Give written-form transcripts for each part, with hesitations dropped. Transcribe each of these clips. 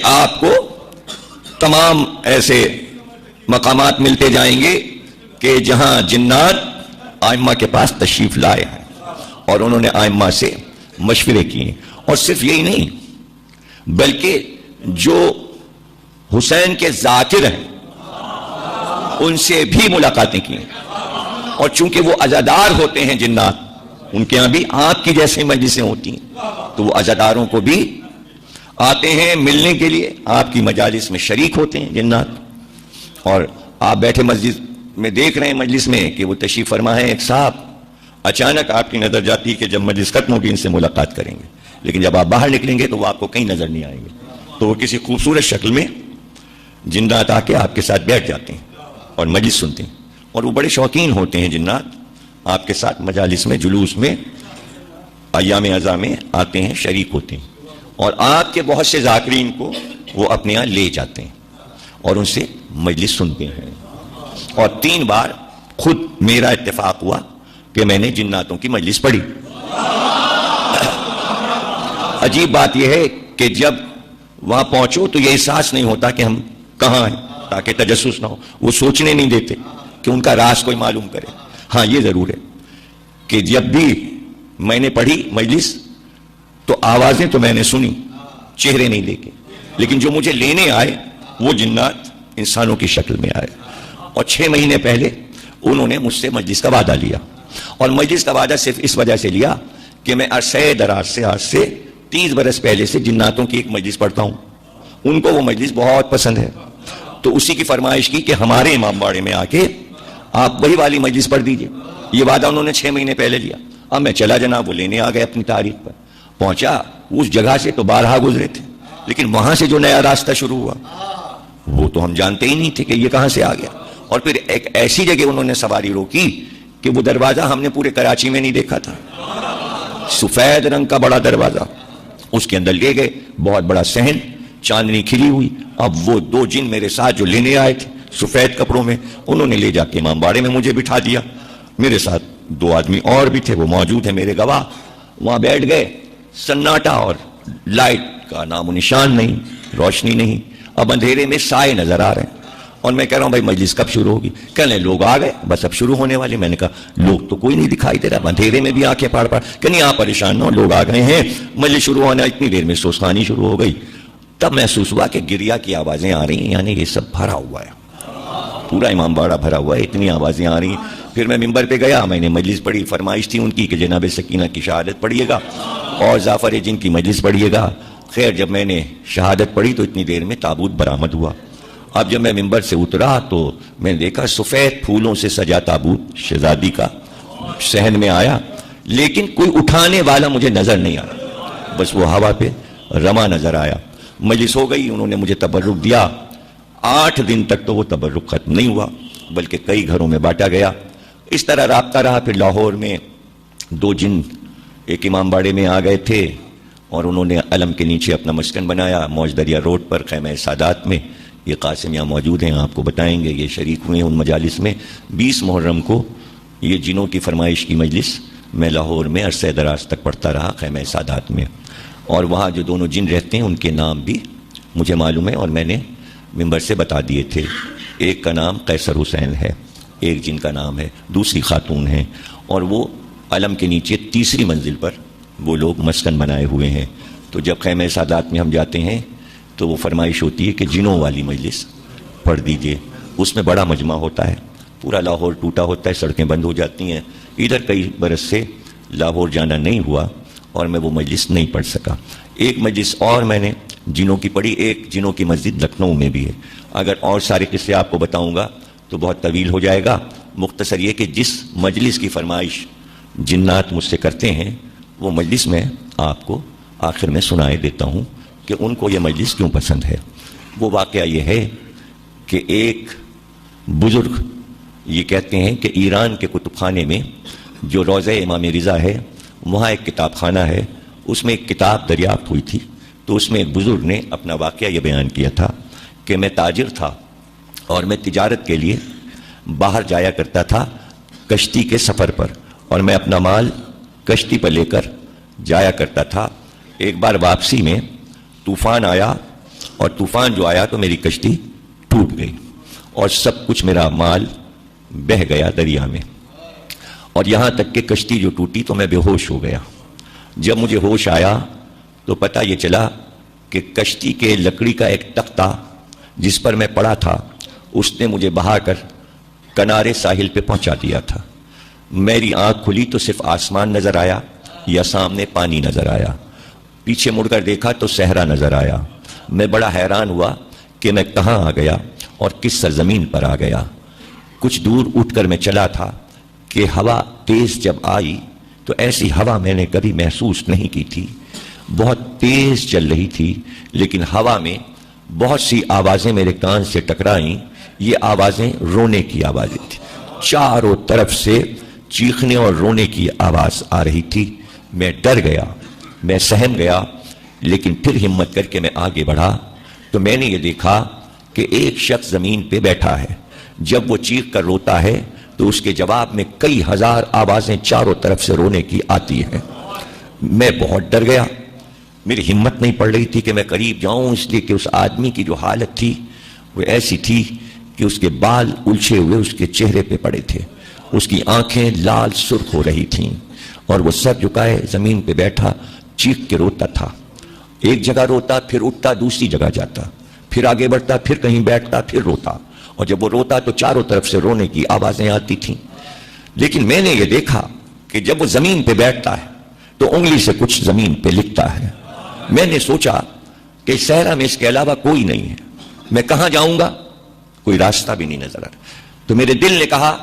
آپ کو تمام ایسے مقامات ملتے جائیں گے کہ جہاں جنات آئمہ کے پاس تشریف لائے ہیں اور انہوں نے آئمہ سے مشورے کیے. اور صرف یہی نہیں بلکہ جو حسین کے ذاکر ہیں ان سے بھی ملاقاتیں کی. اور چونکہ وہ عزادار ہوتے ہیں جنات، ان کے ہاں بھی آپ کی جیسے مجلسیں ہوتی ہیں، تو وہ عزاداروں کو بھی آتے ہیں ملنے کے لیے، آپ کی مجالس میں شریک ہوتے ہیں جنات. اور آپ بیٹھے مسجد میں دیکھ رہے ہیں مجلس میں کہ وہ تشریف فرما ہے ایک صاحب، اچانک آپ کی نظر جاتی ہے کہ جب مجلس ختم ہوگی ان سے ملاقات کریں گے، لیکن جب آپ باہر نکلیں گے تو وہ آپ کو کہیں نظر نہیں آئیں گے. تو وہ کسی خوبصورت شکل میں جنات آ کے آپ کے ساتھ بیٹھ جاتے ہیں اور مجلس سنتے ہیں. اور وہ بڑے شوقین ہوتے ہیں جنات، آپ کے ساتھ مجالس میں، جلوس میں، ایام عزا میں آتے ہیں، شریک ہوتے ہیں. اور آپ کے بہت سے ذاکرین کو وہ اپنے یہاں لے جاتے ہیں اور ان سے مجلس سنتے ہیں. اور 3 بار خود میرا اتفاق ہوا کہ میں نے جناتوں کی مجلس پڑھی. عجیب بات یہ ہے کہ جب وہاں پہنچو تو یہ احساس نہیں ہوتا کہ ہم کہاں ہیں، تاکہ تجسس نہ ہو. وہ سوچنے نہیں دیتے کہ ان کا راز کوئی معلوم کرے. ہاں یہ ضرور ہے کہ جب بھی میں نے پڑھی مجلس تو آوازیں تو میں نے سنی، چہرے نہیں دیکھے، لیکن جو مجھے لینے آئے وہ جنات انسانوں کی شکل میں آئے. اور 6 مہینے پہلے انہوں نے مجھ سے مجلس کا وعدہ لیا. اور مجلس کا وعدہ صرف اس وجہ سے لیا کہ میں عرصہ دراز سے، آج سے 30 برس پہلے سے جناتوں کی ایک مجلس پڑھتا ہوں. ان کو وہ مجلس بہت پسند ہے، تو اسی کی فرمائش کی کہ ہمارے امام باڑے میں آ کے آپ وہی والی مجلس پڑھ دیجئے. یہ وعدہ انہوں نے 6 مہینے پہلے لیا. اب میں چلا جناب، وہ لینے آ گئے اپنی تاریخ پر. پہنچا اس جگہ سے تو بارہا گزرے تھے، لیکن وہاں سے جو نیا راستہ شروع ہوا وہ تو ہم جانتے ہی نہیں تھے کہ یہ کہاں سے آ گیا. اور پھر ایک ایسی جگہ انہوں نے سواری روکی کہ وہ دروازہ ہم نے پورے کراچی میں نہیں دیکھا تھا. سفید رنگ کا بڑا دروازہ، اس کے اندر لے گئے، بہت بڑا صحن، چاندنی کھلی ہوئی. اب وہ 2 جن میرے ساتھ جو لینے آئے تھے سفید کپڑوں میں، انہوں نے لے جا کے امام باڑے میں مجھے بٹھا دیا. میرے ساتھ 2 آدمی اور بھی تھے، وہ موجود ہیں میرے گواہ. وہاں بیٹھ گئے، سناٹا اور لائٹ کا نام و نشان نہیں، روشنی نہیں. اب اندھیرے میں سائے نظر آ رہے ہیں. اور میں کہہ رہا ہوں بھائی مجلس کب شروع ہوگی؟ کہنے لوگ آ گئے، بس اب شروع ہونے والے. میں نے کہا لوگ تو کوئی نہیں دکھائی دے رہا، اندھیرے میں بھی آنکھیں پاڑ پاڑ. کہ نہیں آپ پریشان نہ ہو، لوگ آ گئے ہیں، مجلس شروع ہونا. اتنی دیر میں سوسخانی شروع ہو گئی. تب محسوس ہوا کہ گریا کی آوازیں آ رہی ہیں، یعنی یہ سب بھرا ہوا ہے، پورا امام باڑہ بھرا ہوا ہے، اتنی آوازیں آ رہی ہیں. پھر میں ممبر پہ گیا، میں نے مجلس پڑھی. فرمائش تھی ان کی کہ جناب سکینہ کی شہادت پڑھیے گا اور جعفر جن کی مجلس پڑھیے گا. خیر جب میں نے شہادت پڑھی تو اتنی دیر میں تابوت برآمد ہوا. اب جب میں ممبر سے اترا تو میں نے دیکھا سفید پھولوں سے سجا تابوت شہزادی کا صحن میں آیا، لیکن کوئی اٹھانے والا مجھے نظر نہیں آیا، بس وہ ہوا پہ رواں نظر آیا. مجلس ہو گئی، انہوں نے مجھے تبرک دیا. 8 دن تک تو وہ تبرک ختم نہیں ہوا، بلکہ کئی گھروں میں بانٹا گیا. اس طرح رابطہ رہا. پھر لاہور میں 2 جن ایک امام باڑے میں آ گئے تھے اور انہوں نے علم کے نیچے اپنا مسکن بنایا موج دریا روڈ پر خیمہ سادات میں. یہ قاسم یہاں موجود ہیں، آپ کو بتائیں گے، یہ شریک ہوئے ان مجالس میں. 20 محرم کو یہ جنوں کی فرمائش کی مجلس میں لاہور میں عرصہ دراز تک پڑھتا رہا خیمہ سادات میں. اور وہاں جو دونوں جن رہتے ہیں ان کے نام بھی مجھے معلوم ہے اور میں نے ممبر سے بتا دیے تھے. ایک کا نام قیصر حسین ہے، ایک جن کا نام ہے، دوسری خاتون ہے. اور وہ علم کے نیچے 3ری منزل پر وہ لوگ مسکن بنائے ہوئے ہیں. تو جب خیمہ سادات میں ہم جاتے ہیں تو وہ فرمائش ہوتی ہے کہ جنوں والی مجلس پڑھ دیجئے. اس میں بڑا مجمع ہوتا ہے، پورا لاہور ٹوٹا ہوتا ہے، سڑکیں بند ہو جاتی ہیں. ادھر کئی برس سے لاہور جانا نہیں ہوا اور میں وہ مجلس نہیں پڑھ سکا. ایک مجلس اور میں نے جنوں کی پڑھی، ایک جنوں کی مسجد لکھنؤ میں بھی ہے. اگر اور سارے قصے آپ کو بتاؤں گا تو بہت طویل ہو جائے گا. مختصر یہ کہ جس مجلس کی فرمائش جنات مجھ سے کرتے ہیں وہ مجلس میں آپ کو آخر میں سنائے دیتا ہوں کہ ان کو یہ مجلس کیوں پسند ہے. وہ واقعہ یہ ہے کہ ایک بزرگ یہ کہتے ہیں کہ ایران کے کتب خانے میں جو روضہ امام رضا ہے وہاں ایک کتاب خانہ ہے، اس میں ایک کتاب دریافت ہوئی تھی. تو اس میں ایک بزرگ نے اپنا واقعہ یہ بیان کیا تھا کہ میں تاجر تھا اور میں تجارت کے لیے باہر جایا کرتا تھا کشتی کے سفر پر، اور میں اپنا مال کشتی پر لے کر جایا کرتا تھا. ایک بار واپسی میں طوفان آیا اور طوفان جو آیا تو میری کشتی ٹوٹ گئی اور سب کچھ میرا مال بہہ گیا دریا میں. اور یہاں تک کہ کشتی جو ٹوٹی تو میں بے ہوش ہو گیا. جب مجھے ہوش آیا تو پتہ یہ چلا کہ کشتی کے لکڑی کا ایک تختہ جس پر میں پڑا تھا اس نے مجھے بہا کر کنارے ساحل پہ پہنچا دیا تھا. میری آنکھ کھلی تو صرف آسمان نظر آیا یا سامنے پانی نظر آیا. پیچھے مڑ کر دیکھا تو صحرا نظر آیا. میں بڑا حیران ہوا کہ میں کہاں آ گیا اور کس سرزمین پر آ گیا. کچھ دور اٹھ کر میں چلا تھا کہ ہوا تیز جب آئی تو ایسی ہوا میں نے کبھی محسوس نہیں کی تھی. بہت تیز چل رہی تھی لیکن ہوا میں بہت سی آوازیں میرے کان سے ٹکرائیں. یہ آوازیں رونے کی آوازیں تھیں. چاروں طرف سے چیخنے اور رونے کی آواز آ رہی تھی. میں ڈر گیا, میں سہم گیا, لیکن پھر ہمت کر کے میں آگے بڑھا تو میں نے یہ دیکھا کہ ایک شخص زمین پہ بیٹھا ہے. جب وہ چیخ کر روتا ہے تو اس کے جواب میں کئی ہزار آوازیں چاروں طرف سے رونے کی آتی ہیں. میں بہت ڈر گیا. میری ہمت نہیں پڑ رہی تھی کہ میں قریب جاؤں, اس لیے کہ اس آدمی کی جو حالت تھی وہ ایسی تھی کہ اس کے بال الجھے ہوئے اس کے چہرے پہ پڑے تھے. اس کی آنکھیں لال سرخ ہو رہی تھیں اور وہ سر جھکائے زمین پہ بیٹھا چیخ کے روتا تھا. ایک جگہ روتا, پھر اٹھتا, دوسری جگہ جاتا, پھر آگے بڑھتا, پھر کہیں بیٹھتا, پھر روتا. اور جب وہ روتا تو چاروں طرف سے رونے کی آوازیں آتی تھیں. لیکن میں نے یہ دیکھا کہ جب وہ زمین پہ بیٹھتا ہے تو انگلی سے کچھ زمین پہ لکھتا ہے. میں نے سوچا کہ صحرا میں اس کے علاوہ کوئی نہیں ہے, میں کہاں جاؤں گا؟ کوئی راستہ بھی نہیں نظر آ رہا. تو میرے دل نے کہا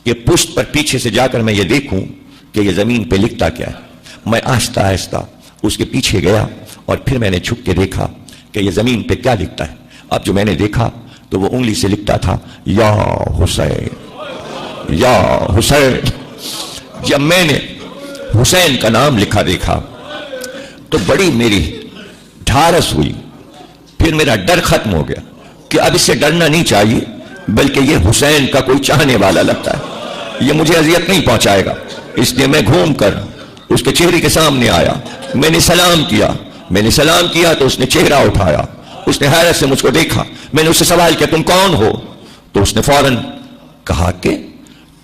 کہ پشت پر پیچھے سے جا کر میں یہ دیکھوں کہ یہ زمین پہ لکھتا کیا ہے. میں آہستہ آہستہ اس کے پیچھے گیا اور پھر میں نے چھپ کے دیکھا کہ یہ زمین پہ کیا لکھتا ہے. اب جو میں نے دیکھا تو وہ انگلی سے لکھتا تھا یا حسین, یا حسین. جب میں نے حسین کا نام لکھا دیکھا تو بڑی میری ڈھارس ہوئی. پھر میرا ڈر ختم ہو گیا کہ اب اس سے ڈرنا نہیں چاہیے, بلکہ یہ حسین کا کوئی چاہنے والا لگتا ہے, یہ مجھے اذیت نہیں پہنچائے گا. اس لیے میں گھوم کر اس کے چہرے کے سامنے آیا. میں نے سلام کیا تو اس نے چہرہ اٹھایا. اس نے حیرت سے مجھ کو دیکھا. میں نے اس سے سوال کیا تم کون ہو؟ تو اس نے فوراً کہا کہ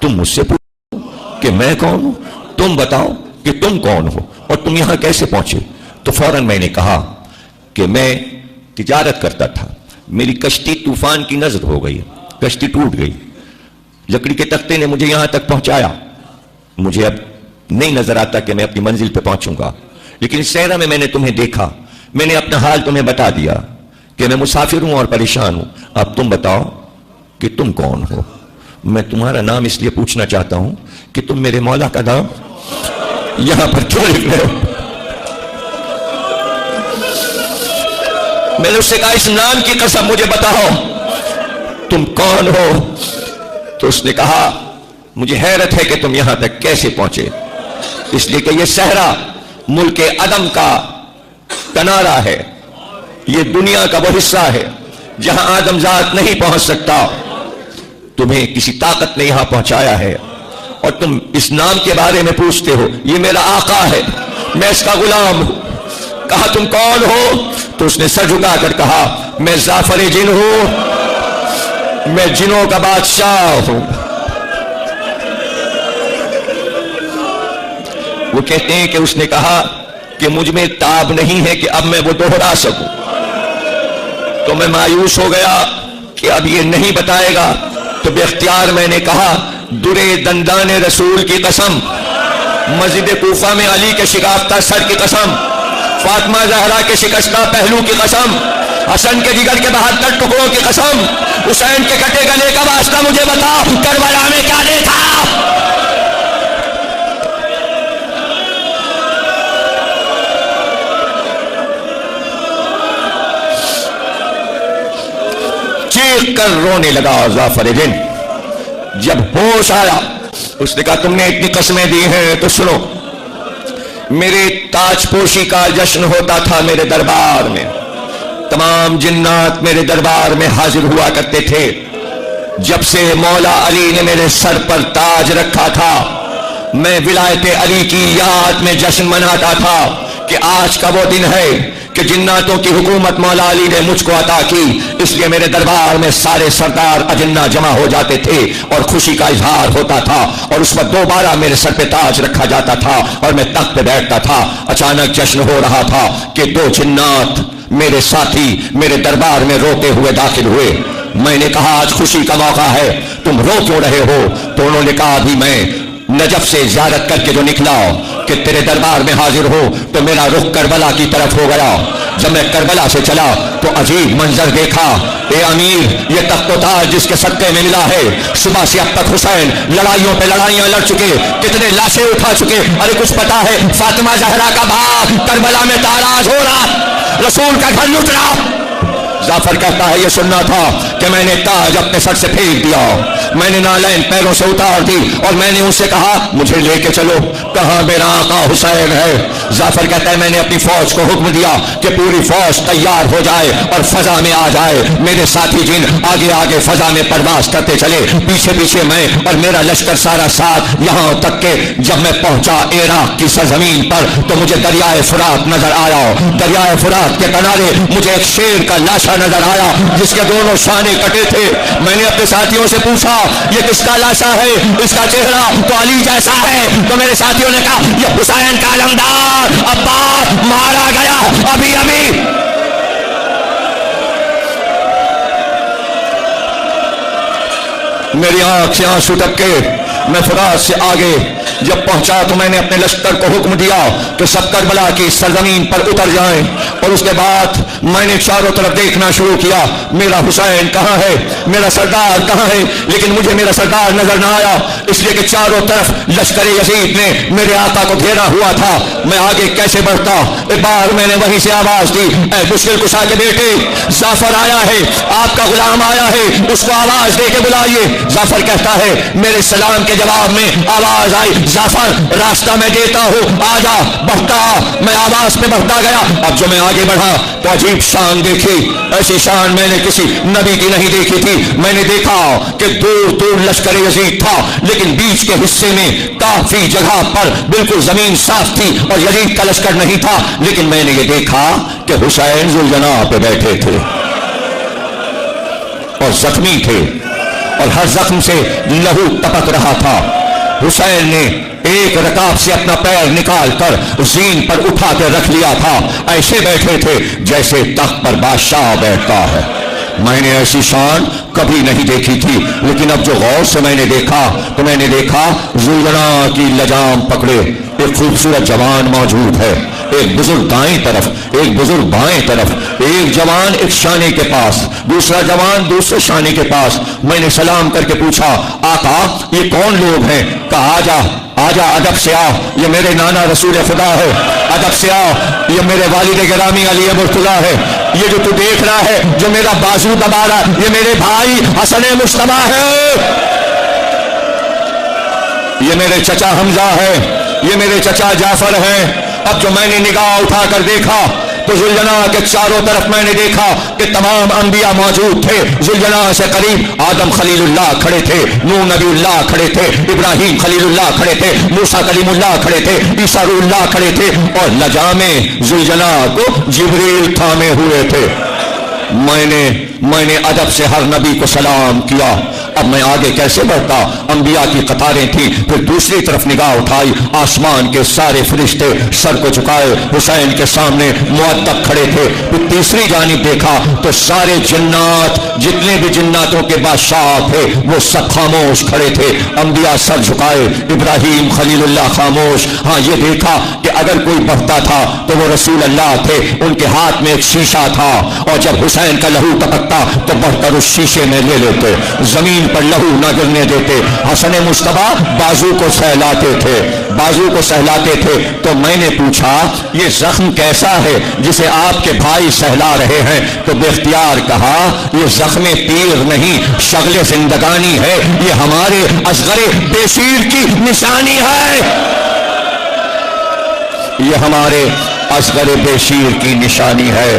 تم مجھ سے پوچھو کہ میں کون ہوں, تم بتاؤ کہ تم کون ہو اور تم یہاں کیسے پہنچے. تو فوراً میں نے کہا کہ میں تجارت کرتا تھا, میری کشتی طوفان کی نظر ہو گئی, کشتی ٹوٹ گئی, لکڑی کے تختے نے مجھے یہاں تک پہنچایا. مجھے اب نہیں نظر آتا کہ میں اپنی منزل پہ پہنچوں گا, لیکن اس صحرا میں نے تمہیں دیکھا, میں نے اپنا حال تمہیں بتا دیا کہ میں مسافر ہوں اور پریشان ہوں. اب تم بتاؤ کہ تم کون ہو. میں تمہارا نام اس لیے پوچھنا چاہتا ہوں کہ تم میرے مولا کا نام یہاں پر کیوں لکھ رہے ہو؟ میں نے اس سے کہا اس نام کی قسم مجھے بتاؤ تم کون ہو. تو اس نے کہا مجھے حیرت ہے کہ تم یہاں تک کیسے پہنچے, اس لیے کہ یہ صحرا ملک عدم کا کنارہ ہے, یہ دنیا کا وہ حصہ ہے جہاں آدم ذات نہیں پہنچ سکتا. تمہیں کسی طاقت نے یہاں پہنچایا ہے اور تم اس نام کے بارے میں پوچھتے ہو. یہ میرا آقا ہے, میں اس کا غلام ہوں. کہا تم کون ہو؟ تو اس نے سر جھکا کر کہا میں ظافر جن ہوں, میں جنوں کا بادشاہ ہوں. وہ کہتے ہیں کہ اس نے کہا کہ مجھ میں تاب نہیں ہے کہ اب میں وہ دوہرا سکوں. تو میں مایوس ہو گیا کہ اب یہ نہیں بتائے گا. تو بے اختیار میں نے کہا درے دندان رسول کی قسم, مسجد کوفہ میں علی کے شکافتہ سر کی قسم, فاطمہ زہرا کے شکستہ پہلو کی قسم, حسن کے جگر کے 72 ٹکڑوں کی قسم, حسین کے کٹے گلے کا واسطہ مجھے بتا کربلا میں کیا دیکھا. چیخ کر رونے لگا ظافر جن. جب ہوش آیا اس نے کہا تم نے اتنی قسمیں دی ہیں تو سنو. میرے تاج پوشی کا جشن ہوتا تھا میرے دربار میں, تمام جنات میرے دربار میں حاضر ہوا کرتے تھے. جب سے مولا علی نے میرے سر پر تاج رکھا تھا میں ولایت علی کی یاد میں جشن مناتا تھا کہ آج کا وہ دن ہے کہ جناتوں کی حکومت مولا علی نے مجھ کو عطا کی، اس لیے میرے دربار میں سارے سردار اجنہ جمع ہو جاتے تھے اور خوشی کا اظہار ہوتا تھا، اور اس وقت دوبارہ میرے سر پہ تاج رکھا جاتا تھا اور میں تخت پہ بیٹھتا تھا۔ اچانک جشن ہو رہا تھا کہ دو جنات میرے ساتھی میرے دربار میں روتے ہوئے داخل ہوئے۔ میں نے کہا آج خوشی کا موقع ہے، تم رو کیوں رہے ہو؟ تو انہوں نے کہا ابھی میں نجف سے زیارت کر کے جو نکلا کہ تیرے دربار میں حاضر ہو تو میرا رخ کربلا کی طرف ہو گیا۔ جب میں کربلا سے چلا تو عجیب منظر دیکھا۔ اے امیر، یہ تخت و تاج جس کے صدقے میں ملا ہے، صبح سے اب تک حسین لڑائیوں پہ لڑائیاں لڑ چکے، کتنے لاشیں اٹھا چکے، ارے کچھ پتا ہے؟ فاطمہ زہرا کا بھاگ کربلا میں تاراج ہو رہا، رسول کا گھر لٹ رہا۔ جعفر کہتا ہے یہ سننا تھا کہ میں نے تاج اپنے سر سے پھینک دیا، میں نے نالین پیروں سے اتار دی اور میں نے ان سے کہا مجھے لے کے چلو، کہاں میرا آقا حسین ہے؟ جعفر کہتا ہے میں نے اپنی فوج کو حکم دیا کہ پوری فوج تیار ہو جائے اور فضا میں آ جائے۔ میرے ساتھی جن آگے آگے فضا میں پرواز کرتے چلے، پیچھے پیچھے میں اور میرا لشکر سارا ساتھ، یہاں تک کہ جب میں پہنچا عراق کی سرزمین پر تو مجھے دریائے فرات نظر آیا۔ دریائے فرات کے کنارے مجھے ایک شیر کا لاشا نظر آیا جس کے دونوں شانے کٹے تھے۔ میں نے اپنے ساتھیوں سے پوچھا یہ کس کا لاشا ہے؟ اس کا چہرہ تو علی جیسا ہے۔ تو میرے ساتھیوں نے کہا یہ حسین کا علمدار عباس مارا گیا ابھی ابھی۔ میری آنکھ سے آنسو ٹپکے۔ میں فرات سے آگے جب پہنچا تو میں نے اپنے لشکر کو حکم دیا کہ سب کربلا کی سرزمین پر اتر جائیں، اور اس کے بعد میں نے چاروں طرف دیکھنا شروع کیا میرا حسین کہاں ہے، میرا سردار کہاں ہے، لیکن مجھے میرا سردار نظر نہ آیا، اس لیے کہ چاروں طرف لشکر یزید نے میرے آقا کو گھیرا ہوا تھا۔ میں آگے کیسے بڑھتا؟ ایک بار میں نے وہیں سے آواز دی اے مشکل کشا کے بیٹے، جعفر آیا ہے، آپ کا غلام آیا ہے، اس کو آواز دے کے بلائیے۔ جعفر کہتا ہے میرے سلام کے جواب میں آواز آئی جعفر راستہ میں دیتا ہوں آجا، بڑھتا۔ میں آواز پہ بڑھتا گیا۔ اب جو میں آگے بڑھا تو عجیب شان دیکھی، ایسی شان میں نے کسی نبی کی نہیں دیکھی تھی۔ میں نے دیکھا کہ دور دور لشکر یزید تھا، لیکن بیچ کے حصے میں کافی جگہ پر بالکل زمین صاف تھی اور یزید کا لشکر نہیں تھا، لیکن میں نے یہ دیکھا کہ حسین ذوالجناح پہ بیٹھے تھے اور زخمی تھے اور ہر زخم سے لہو ٹپک رہا تھا۔ حسین نے ایک رکاب سے اپنا پیر نکال کر زین پر اٹھا کے رکھ لیا تھا، ایسے بیٹھے تھے جیسے تخت پر بادشاہ بیٹھتا ہے۔ میں نے ایسی شان کبھی نہیں دیکھی تھی، لیکن اب جو غور سے میں نے دیکھا تو میں نے دیکھا ذوالجناح کی لجام پکڑے ایک خوبصورت جوان موجود ہے، ایک بزرگ دائیں طرف، ایک بزرگ بائیں طرف، ایک جوان ایک شانے کے پاس، دوسرا جوان دوسرے شانے کے پاس۔ میں نے سلام کر کے پوچھا آقا یہ کون لوگ ہیں؟ کہا آجا آجا، ادب سے آ، یہ میرے نانا رسول خدا ہے، ادب سے آ، یہ میرے والد گرامی علی مرتضیٰ ہے، یہ جو تو دیکھ رہا ہے جو میرا بازو دبا رہا یہ میرے بھائی حسن مصطفیٰ ہے، یہ میرے چچا حمزہ ہے، یہ میرے چچا جعفر ہیں۔ اب جو میں نے نگاہ اٹھا کر دیکھا تو ذوالجناح کے چاروں طرف میں نے دیکھا کہ تمام انبیاء موجود تھے۔ ذوالجناح سے قریب آدم خلیل اللہ کھڑے تھے، نوح نبی اللہ کھڑے تھے، ابراہیم خلیل اللہ کھڑے تھے، موسیٰ کلیم اللہ کھڑے تھے، عیسیٰ روح اللہ کھڑے تھے، اور لجامے ذوالجناح کو جبریل تھامے ہوئے تھے۔ میں نے ادب سے ہر نبی کو سلام کیا۔ اب میں آگے کیسے بڑھتا؟ انبیاء کی قطاریں تھیں، پھر دوسری طرف نگاہ اٹھائی، آسمان کے سارے فرشتے سر کو جھکائے حسین کے سامنے معدب کھڑے تھے۔ پھر تیسری جانب دیکھا تو سارے جنات، جتنے بھی جناتوں کے بادشاہ تھے وہ سب خاموش کھڑے تھے، انبیاء سر جھکائے، ابراہیم خلیل اللہ خاموش۔ ہاں یہ دیکھا کہ اگر کوئی بڑھتا تھا تو وہ رسول اللہ تھے، ان کے ہاتھ میں ایک شیشہ تھا، اور جب حسین کا لہو ٹپکتا تو بڑھ کر اس شیشے میں لے لیتے، زمین پر لہو نہ گرنے دیتے۔ حسن مصطفیٰ بازو کو سہلاتے تھے، بازو کو سہلاتے تھے۔ تو میں نے پوچھا یہ زخم کیسا ہے جسے آپ کے بھائی سہلا رہے ہیں؟ تو بے اختیار کہا یہ زخم پیر نہیں، شغل زندگانی ہے، یہ ہمارے اصغر بے شیر کی نشانی ہے، یہ ہمارے اصغر بے شیر کی نشانی ہے۔